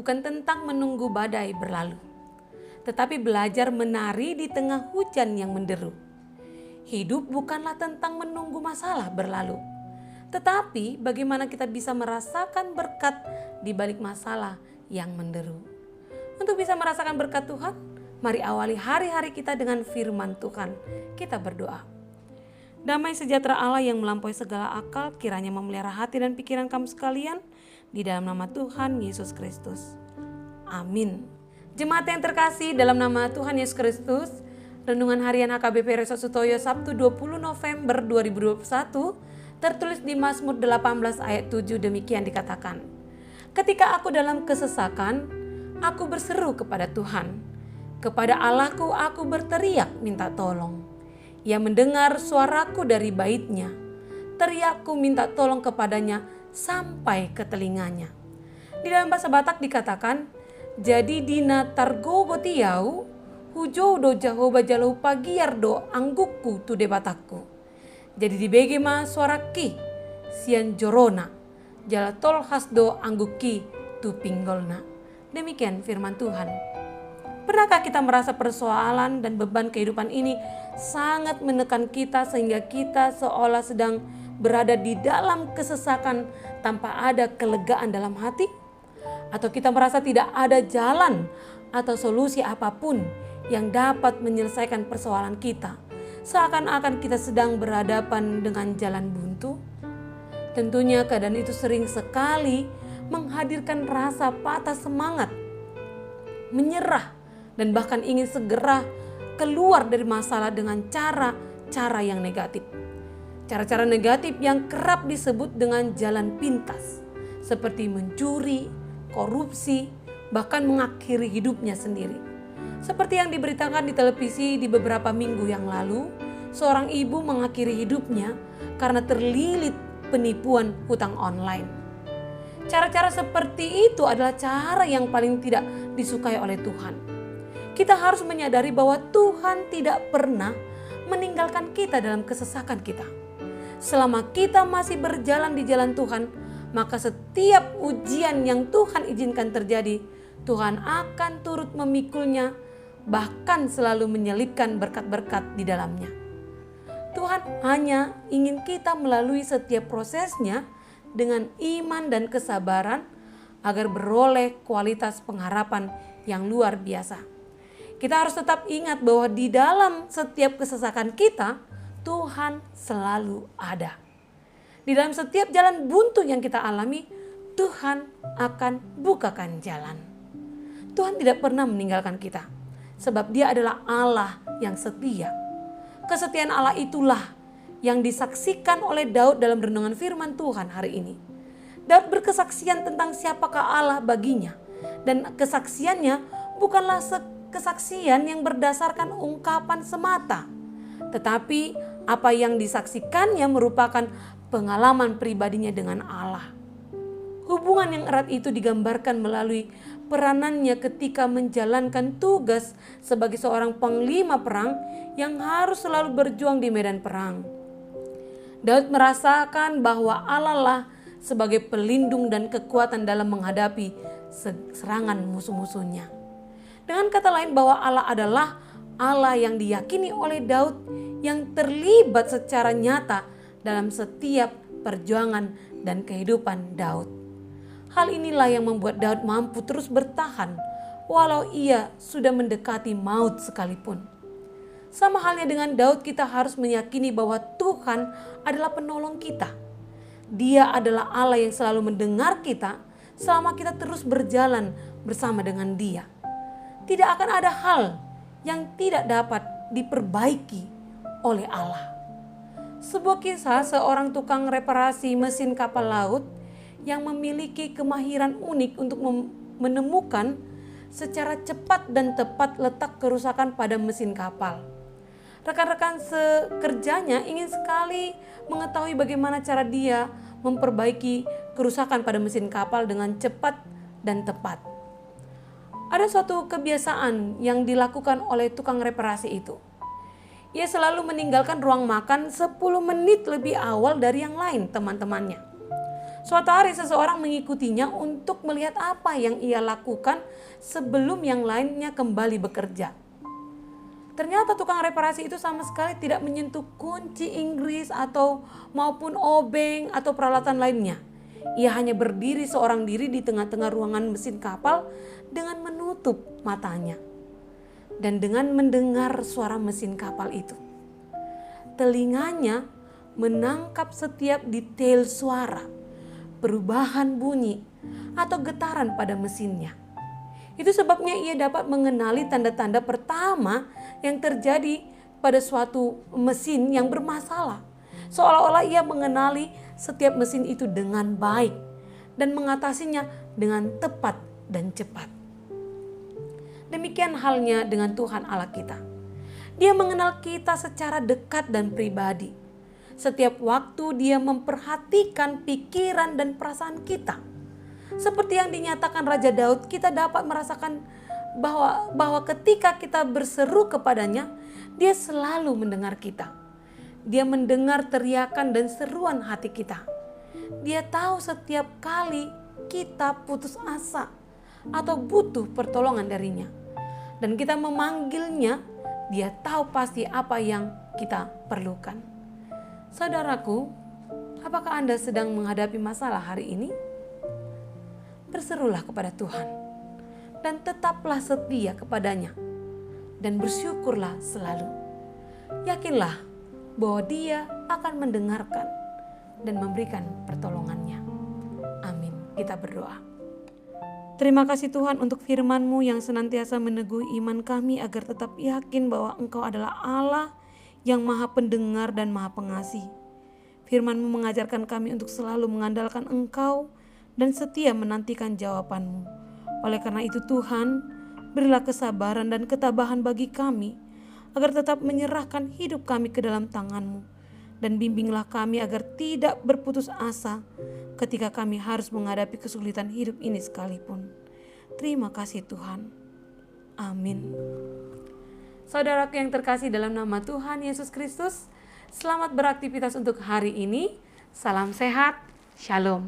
bukan tentang menunggu badai berlalu, tetapi belajar menari di tengah hujan yang menderu. Hidup bukanlah tentang menunggu masalah berlalu, tetapi bagaimana kita bisa merasakan berkat di balik masalah yang menderu. Untuk bisa merasakan berkat Tuhan, mari awali hari-hari kita dengan firman Tuhan. Kita berdoa. Damai sejahtera Allah yang melampaui segala akal kiranya memelihara hati dan pikiran kamu sekalian di dalam nama Tuhan Yesus Kristus. Amin. Jemaat yang terkasih dalam nama Tuhan Yesus Kristus, Renungan Harian HKBP Reso Sutoyo Sabtu 20 November 2021 tertulis di Mazmur 18 ayat 7 demikian dikatakan. Ketika aku dalam kesesakan, aku berseru kepada Tuhan. Kepada Allahku aku berteriak minta tolong. Ia mendengar suaraku dari baitnya. Teriakku minta tolong kepadanya sampai ke telinganya. Di dalam bahasa Batak dikatakan, jadi dina targo botiau, hujo do jahoba jalau pagiar do anggukku tu de Batakku. Jadi di begema suaraki, sian jorona, jalatol hasdo angguki tu pinggolna. Demikian firman Tuhan. Pernahkah kita merasa persoalan dan beban kehidupan ini sangat menekan kita sehingga kita seolah sedang berada di dalam kesesakan tanpa ada kelegaan dalam hati? Atau kita merasa tidak ada jalan atau solusi apapun yang dapat menyelesaikan persoalan kita, seakan-akan kita sedang berhadapan dengan jalan buntu? Tentunya keadaan itu sering sekali menghadirkan rasa patah semangat, menyerah, dan bahkan ingin segera keluar dari masalah dengan cara-cara yang negatif. Cara-cara negatif yang kerap disebut dengan jalan pintas, seperti mencuri, korupsi, bahkan mengakhiri hidupnya sendiri. Seperti yang diberitakan di televisi di beberapa minggu yang lalu, seorang ibu mengakhiri hidupnya karena terlilit penipuan hutang online. Cara-cara seperti itu adalah cara yang paling tidak disukai oleh Tuhan. Kita harus menyadari bahwa Tuhan tidak pernah meninggalkan kita dalam kesesakan kita. Selama kita masih berjalan di jalan Tuhan, maka setiap ujian yang Tuhan izinkan terjadi, Tuhan akan turut memikulnya, bahkan selalu menyelipkan berkat-berkat di dalamnya. Tuhan hanya ingin kita melalui setiap prosesnya dengan iman dan kesabaran agar beroleh kualitas pengharapan yang luar biasa. Kita harus tetap ingat bahwa di dalam setiap kesesakan kita, Tuhan selalu ada. Di dalam setiap jalan buntu yang kita alami, Tuhan akan bukakan jalan. Tuhan tidak pernah meninggalkan kita, sebab Dia adalah Allah yang setia. Kesetiaan Allah itulah yang disaksikan oleh Daud dalam renungan firman Tuhan hari ini. Daud berkesaksian tentang siapakah Allah baginya, dan kesaksiannya bukanlah kesaksian yang berdasarkan ungkapan semata, tetapi apa yang disaksikannya merupakan pengalaman pribadinya dengan Allah. Hubungan yang erat itu digambarkan melalui peranannya ketika menjalankan tugas sebagai seorang panglima perang yang harus selalu berjuang di medan perang. Daud merasakan bahwa Allah lah sebagai pelindung dan kekuatan dalam menghadapi serangan musuh-musuhnya. Dengan kata lain, bahwa Allah adalah Allah yang diyakini oleh Daud yang terlibat secara nyata dalam setiap perjuangan dan kehidupan Daud. Hal inilah yang membuat Daud mampu terus bertahan walau ia sudah mendekati maut sekalipun. Sama halnya dengan Daud, kita harus meyakini bahwa Tuhan adalah penolong kita. Dia adalah Allah yang selalu mendengar kita selama kita terus berjalan bersama dengan Dia. Tidak akan ada hal yang tidak dapat diperbaiki oleh Allah. Sebuah kisah seorang tukang reparasi mesin kapal laut yang memiliki kemahiran unik untuk menemukan secara cepat dan tepat letak kerusakan pada mesin kapal. Rekan-rekan sekerjanya ingin sekali mengetahui bagaimana cara dia memperbaiki kerusakan pada mesin kapal dengan cepat dan tepat. Ada suatu kebiasaan yang dilakukan oleh tukang reparasi itu. Ia selalu meninggalkan ruang makan 10 menit lebih awal dari yang lain teman-temannya. Suatu hari seseorang mengikutinya untuk melihat apa yang ia lakukan sebelum yang lainnya kembali bekerja. Ternyata tukang reparasi itu sama sekali tidak menyentuh kunci Inggris atau maupun obeng atau peralatan lainnya. Ia hanya berdiri seorang diri di tengah-tengah ruangan mesin kapal dengan menutup matanya. Dan dengan mendengar suara mesin kapal itu, telinganya menangkap setiap detail suara, perubahan bunyi, atau getaran pada mesinnya. Itu sebabnya ia dapat mengenali tanda-tanda pertama yang terjadi pada suatu mesin yang bermasalah. Seolah-olah ia mengenali setiap mesin itu dengan baik dan mengatasinya dengan tepat dan cepat. Demikian halnya dengan Tuhan Allah kita. Dia mengenal kita secara dekat dan pribadi. Setiap waktu dia memperhatikan pikiran dan perasaan kita. Seperti yang dinyatakan Raja Daud, kita dapat merasakan bahwa ketika kita berseru kepadanya, dia selalu mendengar kita. Dia mendengar teriakan dan seruan hati kita. Dia tahu setiap kali kita putus asa atau butuh pertolongan darinya. Dan kita memanggilnya, dia tahu pasti apa yang kita perlukan. Saudaraku, apakah Anda sedang menghadapi masalah hari ini? Berserulah kepada Tuhan dan tetaplah setia kepadanya dan bersyukurlah selalu. Yakinlah bahwa Dia akan mendengarkan dan memberikan pertolongannya. Amin. Kita berdoa. Terima kasih Tuhan untuk firman-Mu yang senantiasa meneguhi iman kami agar tetap yakin bahwa Engkau adalah Allah yang Maha Pendengar dan Maha Pengasih. Firman-Mu mengajarkan kami untuk selalu mengandalkan Engkau dan setia menantikan jawaban-Mu. Oleh karena itu Tuhan, berilah kesabaran dan ketabahan bagi kami agar tetap menyerahkan hidup kami ke dalam tangan-Mu. Dan bimbinglah kami agar tidak berputus asa ketika kami harus menghadapi kesulitan hidup ini sekalipun. Terima kasih Tuhan. Amin. Saudaraku yang terkasih dalam nama Tuhan Yesus Kristus, selamat beraktivitas untuk hari ini. Salam sehat, shalom.